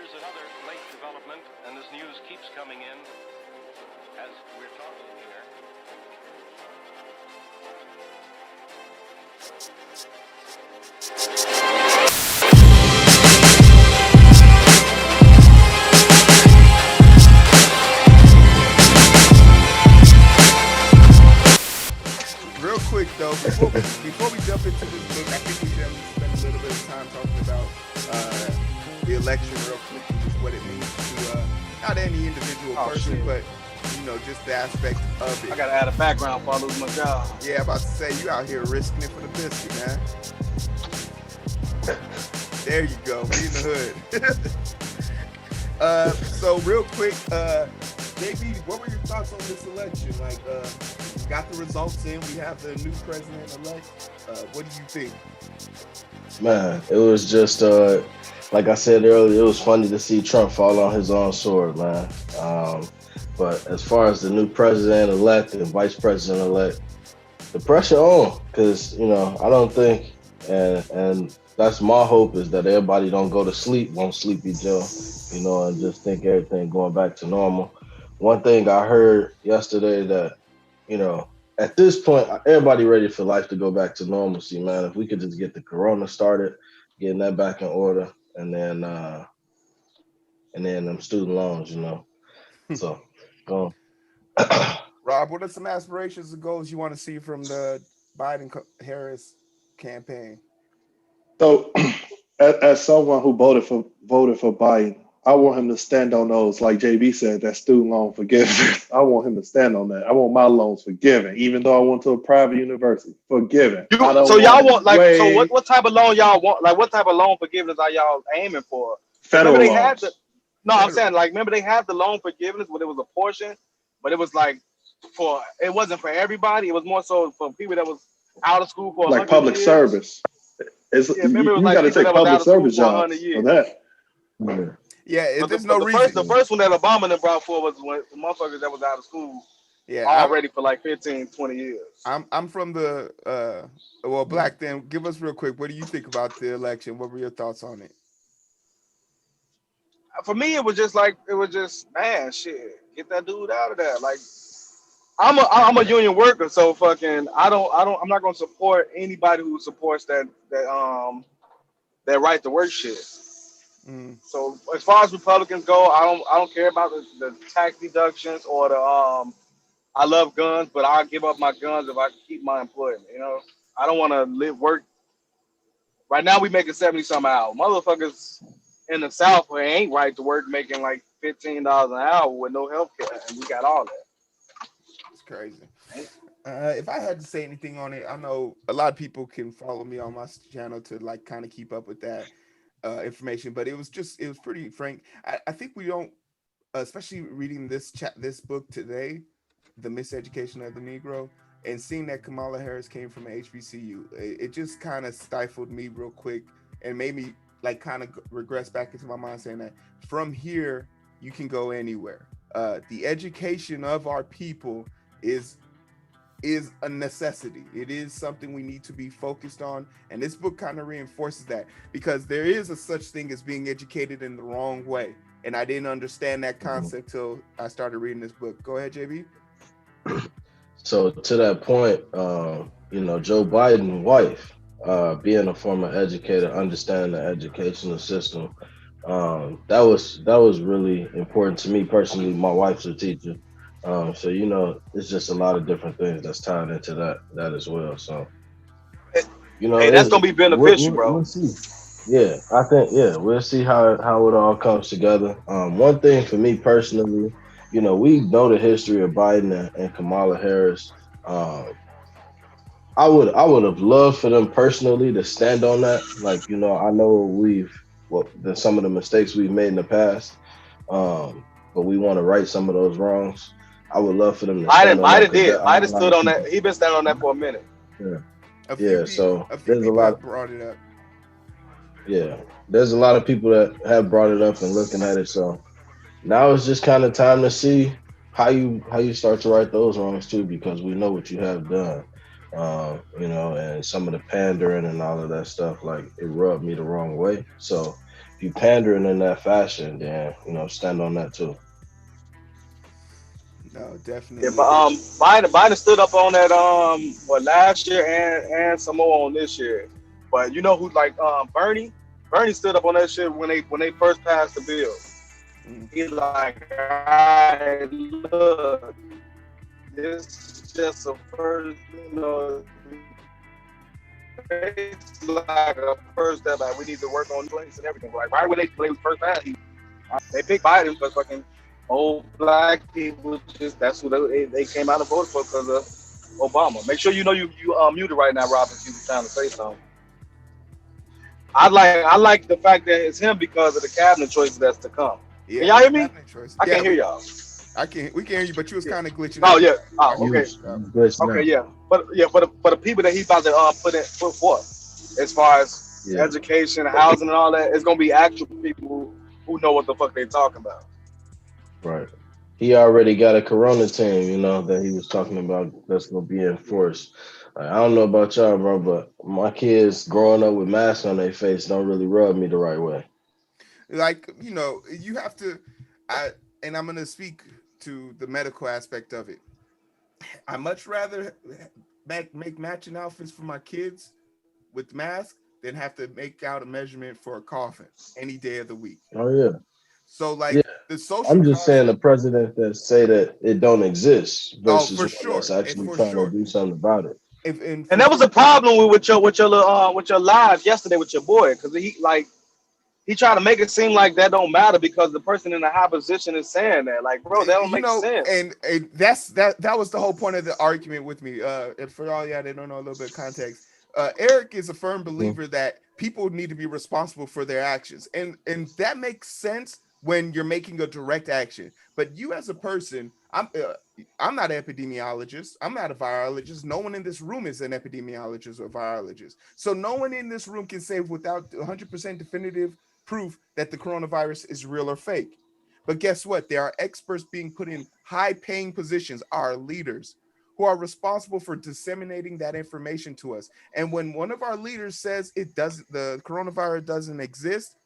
Here's another late development, and this news keeps coming in as we're talking here. Real quick though, before we jump into this book, I think we should spend a little bit of time talking about the election real quick and just what it means to not any individual person, but just the aspect of it. I gotta add a background before I lose my job. Yeah, about to say you out here risking it for the biscuit, man. There you go, we in the hood. So real quick, JB, what were your thoughts on this election? Like, we got the results in. We have the new president-elect. What do you think? Man, it was just like I said earlier, it was funny to see Trump fall on his own sword, man. But as far as the new president-elect and vice president-elect, the pressure on, because I don't think, and that's my hope, is that everybody don't go to sleep, won't sleepy Joe, and just think everything going back to normal. One thing I heard yesterday that, at this point, everybody ready for life to go back to normalcy, man. If we could just get the corona started, getting that back in order, and then them student loans, So, Rob, what are some aspirations and goals you want to see from the Biden-Harris campaign? So, as someone who voted for Biden, I want him to stand on those, like JB said, that student loan forgiveness. I want him to stand on that. I want my loans forgiven, even though I went to a private university. Forgiven. So what type of loan y'all want? Like, what type of loan forgiveness are y'all aiming for? Federal loans. I'm saying, like, remember they had the loan forgiveness when it was a portion, but it was like it wasn't for everybody. It was more so for people that was out of school for like public years. Service. You got to take public service jobs for that. Yeah, there's no reason. The first one that Obama then brought forward was when the motherfuckers that was out of school already for like 15, 20 years. I'm from the Black then. Give us real quick, what do you think about the election? What were your thoughts on it? For me, it was just man, shit, get that dude out of there. Like, I'm a union worker, so fucking I'm not gonna support anybody who supports that right to work shit. So as far as Republicans go, I don't care about the tax deductions or the I love guns, but I'll give up my guns if I can keep my employment. I don't want to work. Right now we making 70 something an hour. Motherfuckers in the South who ain't right to work making like $15 an hour with no health care, and we got all that. It's crazy. If I had to say anything on it, I know a lot of people can follow me on my channel to like kind of keep up with that information, but it was pretty frank. I think we don't, especially reading this book today, The Miseducation of the Negro, and seeing that Kamala Harris came from an HBCU, it just kind of stifled me real quick and made me like kind of regress back into my mind, saying that from here you can go anywhere. The education of our people is a necessity. It is something we need to be focused on, and this book kind of reinforces that, because there is a such thing as being educated in the wrong way, and I didn't understand that concept till I started reading this book. Go ahead, JB. So to that point, Joe Biden's wife, being a former educator, understanding the educational system, that was really important to me personally. My wife's a teacher. So it's just a lot of different things that's tied into that as well. So hey, that's gonna be beneficial, bro. We'll see. Yeah, I think we'll see how it all comes together. One thing for me personally, we know the history of Biden and Kamala Harris. I would have loved for them personally to stand on that. Like, I know some of the mistakes we've made in the past, but we want to right some of those wrongs. I would love for them to stand on that. Biden stood on that. He's been standing on that for a minute. So there's a lot brought it up. Yeah, there's a lot of people that have brought it up and looking at it. So now it's just kind of time to see how you start to right those wrongs too, because we know what you have done. And some of the pandering and all of that stuff, like, it rubbed me the wrong way. So if you pandering in that fashion, then stand on that too. No, Yeah, definitely. but Biden stood up on that last year and some more on this year. But you know who like Bernie stood up on that shit when they first passed the bill. Mm. He like, alright, look, this is just a first, it's like a first step. Like we need to work on place and everything. Like right when they first passed, they picked Biden because fucking old black people just that's who they came out and voted for because of Obama. Make sure you know you muted right now, Rob, if you were trying to say something. I like the fact that it's him because of the cabinet choices that's to come. Yeah, Can y'all hear me? cabinet choice. I Yeah, can't hear y'all. we can hear you, but you was Yeah. kind of glitching Oh out. yeah. Oh I okay. Glitch Okay, now. yeah. But the people that he's about to put forth as far as education, housing, and all that, it's gonna be actual people who know what the fuck they talking about. Right. He already got a Corona team, that he was talking about that's gonna be enforced. I don't know about y'all, bro, but my kids growing up with masks on their face don't really rub me the right way. Like, you have to, and I'm gonna speak to the medical aspect of it. I much rather make matching outfits for my kids with masks than have to make out a measurement for a coffin any day of the week. Oh yeah. So like Yeah. the social I'm just saying the construct, presidents that say that it don't exist oh, versus for one that's sure, and actually for trying to sure, do something about it. and And for that was a sure, problem with your live yesterday with your boy, because he tried to make it seem like that don't matter because the person in the high position is saying that. Like, bro, that don't make sense. and that was the whole point of the argument with me. And for all y'all that don't know a little bit of context, Eric is a firm believer that people need to be responsible for their actions, and that makes sense when you're making a direct action. But you as a person, I'm not an epidemiologist. I'm not a virologist. No one in this room is an epidemiologist or virologist. So no one in this room can say without 100% definitive proof that the coronavirus is real or fake. But guess what? There are experts being put in high paying positions, our leaders, who are responsible for disseminating that information to us. And when one of our leaders says the coronavirus doesn't exist,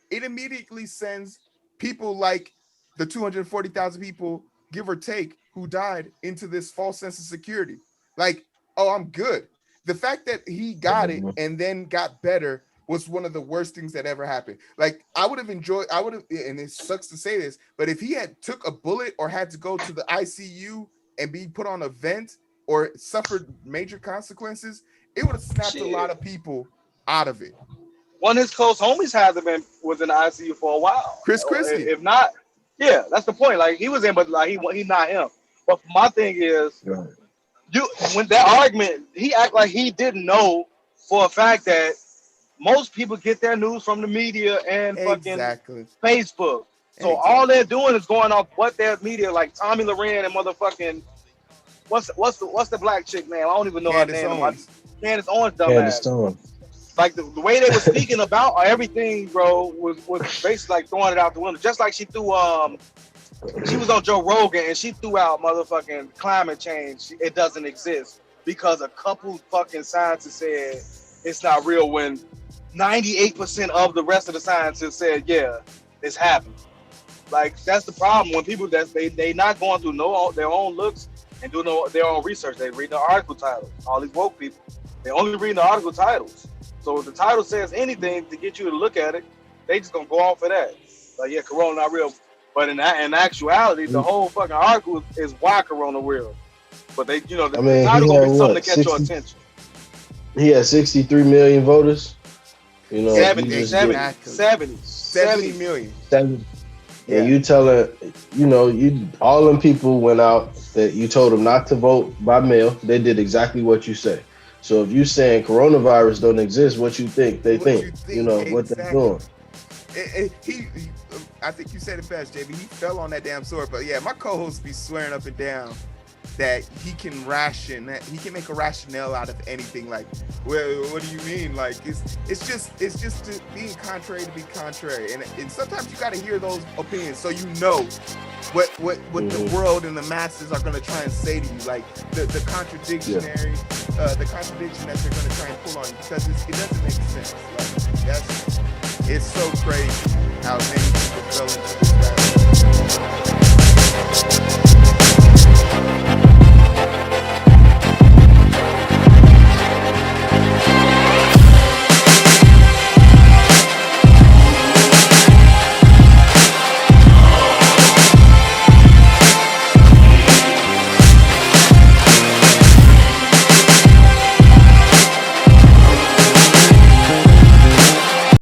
it immediately sends people like the 240,000 people, give or take, who died into this false sense of security. Like, oh, I'm good. The fact that he got it and then got better was one of the worst things that ever happened. Like, I would have, and it sucks to say this, but if he had took a bullet or had to go to the ICU and be put on a vent or suffered major consequences, it would have snapped a lot of people out of it. One of his close homies was in the ICU for a while. Chris Christie. If not, yeah, that's the point. Like he was in, but like he not him. But my thing is, when that argument, he act like he didn't know for a fact that most people get their news from the media and fucking Facebook. So all they're doing is going off what their media, like Tommy Loren and motherfucking what's the black chick name? I don't even know her name. Candace Owens, dumbass. Like the way they were speaking about everything, bro, was basically like throwing it out the window. Just like she threw she was on Joe Rogan and she threw out motherfucking climate change. It doesn't exist because a couple fucking scientists said it's not real when 98% of the rest of the scientists said, yeah, it's happening. Like that's the problem when people that they not going through their own looks and doing their own research. They read the article titles. All these woke people, they only read the article titles. So if the title says anything to get you to look at it, they just gonna go off of that. Like, yeah, Corona not real. But in actuality, the whole fucking article is why Corona real. But they, the title gonna be something to catch your attention. He had 63 million voters. 70 million. 70. Yeah. And you tell her, all them people went out that you told them not to vote by mail. They did exactly what you say. So if you saying coronavirus don't exist, what you think they think? What they're doing. I think you said it best, JB. He fell on that damn sword. But yeah, my co-host be swearing up and down that he can make a rationale out of anything. Like, well, what do you mean? Like, it's just being contrary to be contrary. And sometimes you got to hear those opinions so you know what the world and the masses are going to try and say to you, like the contradiction that they're going to try and pull on you, because it doesn't make sense. Like it's so crazy how many people fell into this rabbit hole.